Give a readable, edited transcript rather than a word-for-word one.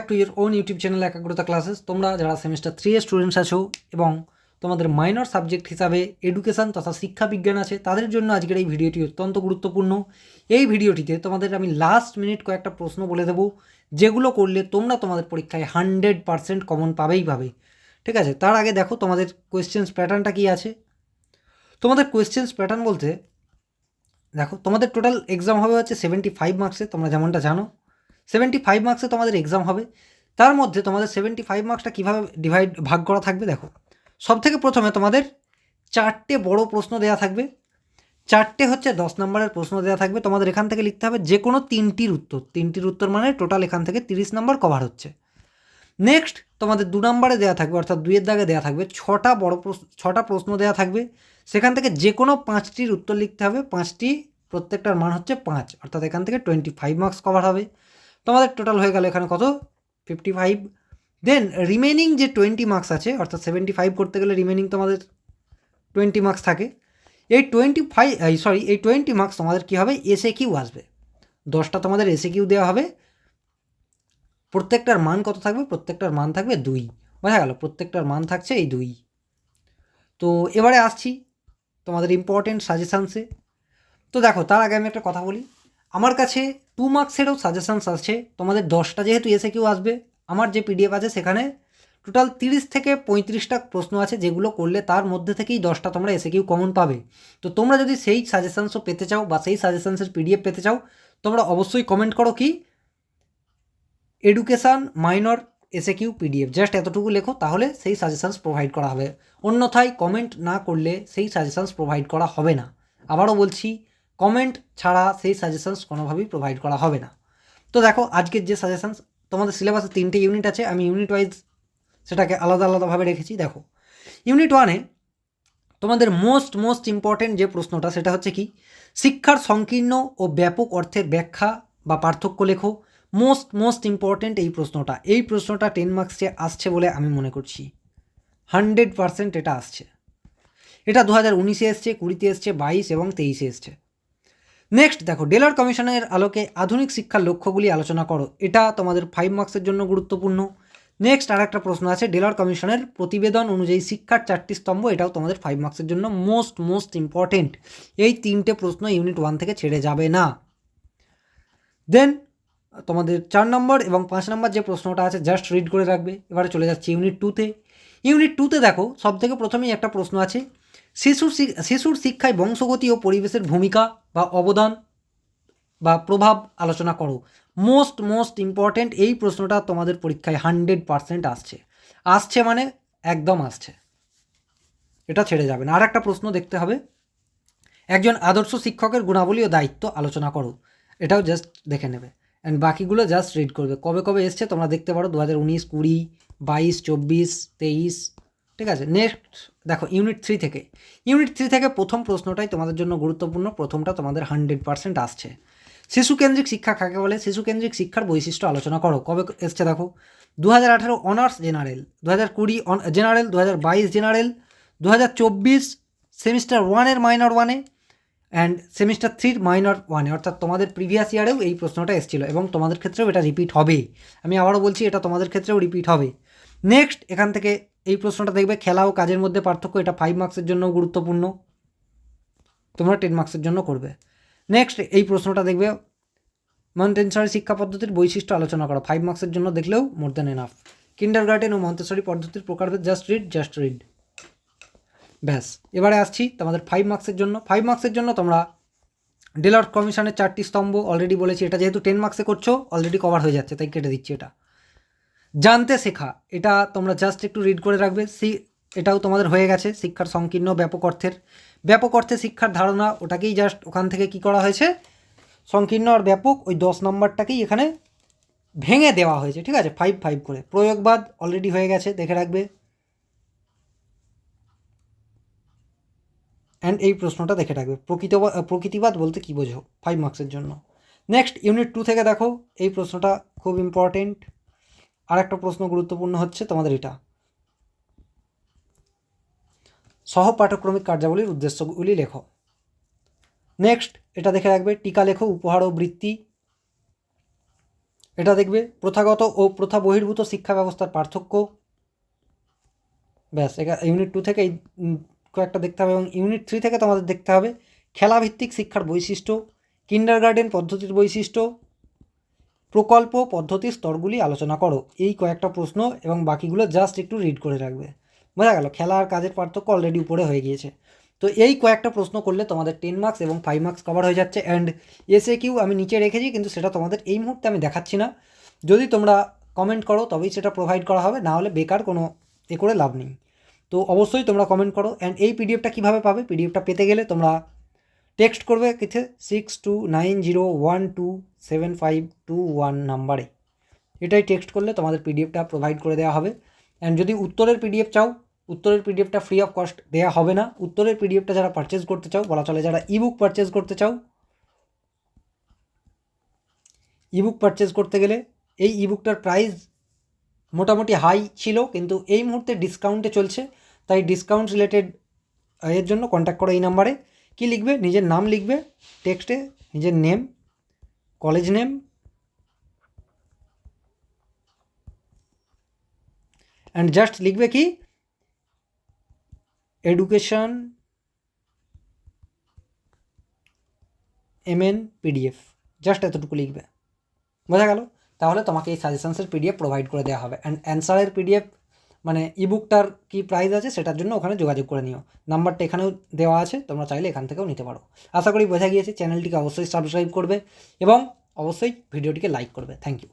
To your own YouTube channel একাগ্রতা classes. তোমরা যারা সেমিস্টার 3 এর স্টুডেন্টস আছো এবং তোমাদের মাইনর সাবজেক্ট হিসাবে এডুকেশন তথা শিক্ষা বিজ্ঞান আছে, তাদের জন্য আজকের এই ভিডিওটি অত্যন্ত গুরুত্বপূর্ণ। এই ভিডিওটিতে তোমাদের আমি লাস্ট মিনিট কয়েকটা প্রশ্ন বলে দেবো, যেগুলো করলে তোমরা তোমাদের পরীক্ষায় 100% কমন পাবেই পাবে। ঠিক আছে, তার আগে দেখো তোমাদের কোয়েশ্চেন্স প্যাটার্নটা কী আছে। তোমাদের কোয়েশ্চেন্স প্যাটার্ন বলতে দেখো, তোমাদের টোটাল এক্সাম হবে হচ্ছে 75 মার্কসে। তোমরা যেমনটা জানো 75 মার্কসে তোমাদের এক্সাম হবে। তার মধ্যে তোমাদের 75 মার্কসটা কীভাবে ভাগ করা থাকবে দেখো। সব থেকে প্রথমে তোমাদের 4টে বড় প্রশ্ন দেওয়া থাকবে, 4টে হচ্ছে 10 নম্বরের প্রশ্ন দেওয়া থাকবে। তোমাদের এখান থেকে লিখতে হবে যে কোনো 3টির উত্তর মানে টোটাল এখান থেকে 30 নম্বর কভার হচ্ছে। নেক্সট তোমাদের 2 নম্বরে দেওয়া থাকবে, অর্থাৎ 2-এর দাগে দেওয়া থাকবে 6টা প্রশ্ন দেওয়া থাকবে। সেখান থেকে যে কোনো 5টির উত্তর লিখতে হবে, 5টি প্রত্যেকটার মান হচ্ছে 5, অর্থাৎ এখান থেকে 25 মার্কস কভার হবে। তোমাদের টোটাল হয়ে গেল এখানে কত, 55। দেন রিমেনিং যে 20 মার্কস আছে, অর্থাৎ 75 করতে গেলে রিমেনিং তোমাদের 20 মার্কস থাকে। এই 20 মার্কস তোমাদের কী হবে, এসএ কিউ আসবে। 10টা তোমাদের এসএ কিউ দেওয়া হবে। প্রত্যেকটার মান কত থাকবে, প্রত্যেকটার মান থাকবে 2। বোঝা গেল, প্রত্যেকটার মান থাকছে এই 2। তো এবারে আসছি তোমাদের ইম্পর্টেন্ট সাজেশানসে। তো দেখো, তার আগে আমি একটা কথা বলি, আমার কাছে 2 মার্কসেরও সাজেশানস আছে। তোমাদের 10টা যেহেতু এসে কিউ আসবে, আমার যে পিডিএফ আছে সেখানে টোটাল 30 থেকে 35টা প্রশ্ন আছে, যেগুলো করলে তার মধ্যে থেকেই 10টা তোমরা এসে কিউ কমন পাবে। তো তোমরা যদি সেই সাজেশানসও পেতে চাও বা সেই সাজেশানসের পিডিএফ পেতে চাও, তোমরা অবশ্যই কমেন্ট করো কি এডুকেশান মাইনর এসে কিউ পিডিএফ, জাস্ট এতটুকু লেখো, তাহলে সেই সাজেশানস প্রোভাইড করা হবে। অন্যথায় কমেন্ট না করলে সেই সাজেশানস প্রোভাইড করা হবে না। আবারও বলছি, কমেন্ট ছাড়া সেই সাজেশানস কোনোভাবেই প্রোভাইড করা হবে না। তো দেখো, আজকের যে সাজেশানস, তোমাদের সিলেবাসে 3টে ইউনিট আছে, আমি ইউনিট ওয়াইজ সেটাকে আলাদা আলাদাভাবে রেখেছি। দেখো, ইউনিট 1-এ তোমাদের মোস্ট ইম্পর্টেন্ট যে প্রশ্নটা, সেটা হচ্ছে কি, শিক্ষার সংকীর্ণ ও ব্যাপক অর্থের ব্যাখ্যা বা পার্থক্য লেখো। মোস্ট ইম্পর্টেন্ট এই প্রশ্নটা 10 মার্কসে আসছে বলে আমি মনে করছি। 100% এটা আসছে। এটা 2019-এ এসছে, 20-তে এসছে, 22 এবং 23-এ এসছে। নেক্সট দেখো, ডেলার কমিশনের আলোকে আধুনিক শিক্ষার লক্ষ্যগুলি আলোচনা করো। এটা তোমাদের 5 মার্কসের জন্য গুরুত্বপূর্ণ। নেক্সট আর একটা প্রশ্ন আছে, ডেলার কমিশনের প্রতিবেদন অনুযায়ী শিক্ষার 4টি স্তম্ভ। এটাও তোমাদের 5 মার্কসের জন্য মোস্ট ইম্পর্টেন্ট। এই 3টে প্রশ্ন ইউনিট 1 থেকে ছেড়ে যাবে না। দেন তোমাদের 4 নম্বর এবং 5 নম্বর যে প্রশ্নটা আছে জাস্ট রিড করে রাখবে। এবারে চলে যাচ্ছে ইউনিট 2-তে। ইউনিট 2-তে দেখো, সবথেকে প্রথমেই একটা প্রশ্ন আছে, শিশুর শিক্ষায় বংশগতি ও পরিবেশের ভূমিকা বা অবদান বা প্রভাব আলোচনা করো। মোস্ট ইম্পর্টেন্ট এই প্রশ্নটা তোমাদের পরীক্ষায় 100% আসছে মানে একদম আসছে, এটা ছেড়ে যাবে না। আর একটা প্রশ্ন দেখতে হবে, একজন আদর্শ শিক্ষকের গুণাবলী ও দায়িত্ব আলোচনা করো। এটাও জাস্ট দেখে নেবে, অ্যান্ড বাকিগুলো জাস্ট রিড করবে। কবে এসছে তোমরা দেখতে পারো, 2019, 20, 22, 24, 23। ঠিক আছে, নেক্সট দেখো ইউনিট 3 থেকে প্রথম প্রশ্নটাই তোমাদের জন্য গুরুত্বপূর্ণ। প্রথমটা তোমাদের 100% আসছে। শিশুকেন্দ্রিক শিক্ষা কাকে বলে, শিশুকেন্দ্রিক শিক্ষার বৈশিষ্ট্য আলোচনা করো। কবে এসছে দেখো, 2018 honours general, 2020 general, 2022 general, 2024 semester 1-এর মাইনর 1-এ অ্যান্ড সেমিস্টার 3-র মাইনর 1-এ। অর্থাৎ তোমাদের প্রিভিয়াস ইয়ারেও এই প্রশ্নটা এসেছিলো এবং তোমাদের ক্ষেত্রেও এটা রিপিট হবে। আমি আবারও বলছি, এটা তোমাদের ক্ষেত্রেও রিপিট হবে। নেক্সট এখান থেকে এই প্রশ্নটা দেখবে, খেলা ও কাজের মধ্যে পার্থক্য। এটা 5 মার্কসের জন্য গুরুত্বপূর্ণ, তোমরা 10 মার্কসের জন্য করবে। নেক্সট এই প্রশ্নটা দেখবে, মন্টেসরি শিক্ষা পদ্ধতির বৈশিষ্ট্য আলোচনা করো। 5 মার্কসের জন্য দেখলেও মোর দ্যান এনাফ। কিন্ডারগার্টেন ও মন্টেসরি পদ্ধতির প্রকারভেদ, জাস্ট রিড। ব্যাস, এবারে আসছি তোমাদের 5 মার্কসের জন্য তোমরা ডেলার কমিশনের 4টি স্তম্ভ অলরেডি বলেছি। এটা যেহেতু 10 মার্কসে করছো, অলরেডি কভার হয়ে যাচ্ছে, তাই কেটে দিচ্ছি এটা। জানতে শেখা, এটা তোমরা জাস্ট একটু রিড করে রাখবে। এটাও তোমাদের হয়ে গেছে। শিক্ষার সংকীর্ণ ব্যাপক অর্থে শিক্ষার ধারণা, ওটাকেই জাস্ট ওখান থেকে কি করা হয়েছে, সংকীর্ণ আর ব্যাপক, ওই 10 নম্বরটাকেই এখানে ভেঙে দেওয়া হয়েছে। ঠিক আছে, 5 করে। প্রয়োগবাদ অলরেডি হয়ে গেছে, দেখে রাখবে। অ্যান্ড এই প্রশ্নটা দেখে রাখবে, প্রকৃতিবাদ বলতে কী বোঝো, 5 মার্কসের জন্য। নেক্সট ইউনিট 2 থেকে দেখো, এই প্রশ্নটা খুব ইম্পর্টেন্ট। আর একটা প্রশ্ন গুরুত্বপূর্ণ হচ্ছে তোমাদের এটা, সহপাঠক্রমিক কার্যাবলীর উদ্দেশ্যগুলি লেখো। নেক্সট এটা দেখে রাখবে, টিকা লেখো, উপহার ও বৃত্তি। এটা দেখবে প্রথাগত ও প্রথা বহির্ভূত শিক্ষা ব্যবস্থার পার্থক্য, ব্যাস। ইউনিট 2 থেকে এই কয়েকটা দেখতে হবে, এবং ইউনিট 3 থেকে তোমাদের দেখতে হবে খেলাভিত্তিক শিক্ষার বৈশিষ্ট্য, কিন্ডারগার্টেন পদ্ধতির বৈশিষ্ট্য, প্রকল্প পদ্ধতির স্তরগুলি আলোচনা করো। এই কয়েকটা প্রশ্ন এবং বাকিগুলো জাস্ট একটু রিড করে রাখবে। বোঝা গেল? খেলা আর কাজের পার্থক্য অলরেডি উপরে হয়ে গিয়েছে। তো এই কয়েকটা প্রশ্ন করলে তোমাদের 10 মার্কস এবং 5 মার্কস কভার হয়ে যাচ্ছে। অ্যান্ড এসএকিউ আমি নিচে রেখেছি, কিন্তু সেটা তোমাদের এই মুহূর্তে আমি দেখাচ্ছি না। যদি তোমরা কমেন্ট করো তবেই সেটা প্রোভাইড করা হবে, না হলে বেকার কোনো করে লাভ নেই। তো অবশ্যই তোমরা কমেন্ট করো। অ্যান্ড এই পিডিএফটা কীভাবে পাবে? পিডিএফটা পেতে গেলে তোমরা টেক্সট করবে কিছু 6290127521 নাম্বারে। এটাই টেক্সট করলে তোমাদের পিডিএফটা প্রোভাইড করে দেওয়া হবে। অ্যান্ড যদি উত্তরের পিডিএফ চাও, উত্তরের পিডিএফটা ফ্রি অফ কস্ট দেওয়া হবে না। উত্তরের পিডিএফটা যারা পারচেজ করতে চাও, বলা চলে যারা ইবুক পারচেজ করতে চাও, ইবুক পারচেজ করতে গেলে এই ইবুকটার প্রাইস মোটামুটি হাই ছিল, কিন্তু এই মুহূর্তে ডিসকাউন্টে চলছে, তাই ডিসকাউন্ট রিলেটেড এর জন্য কন্ট্যাক্ট করো এই নাম্বারে। কি লিখবে? নিজের নাম লিখবে টেক্সটে, নিজের name, college name, and just লিখবে কি এডুকেশন MN PDF, জাস্ট এতটুকু লিখবে। বোঝা গেল? তাহলে তোমাকে এই সাজেশনসের পিডিএফ প্রোভাইড করে দেওয়া হবে। অ্যান্ড অ্যান্সারের পিডিএফ মানে ইবুকটার কী প্রাইস আছে সেটার জন্য ওখানে যোগাযোগ করে নিও। নাম্বারটা এখানেও দেওয়া আছে, তোমরা চাইলে এখান থেকেও নিতে পারো। আশা করি বোঝা গিয়েছে। চ্যানেলটিকে অবশ্যই সাবস্ক্রাইব করবে এবং অবশ্যই ভিডিওটিকে লাইক করবে। Thank you.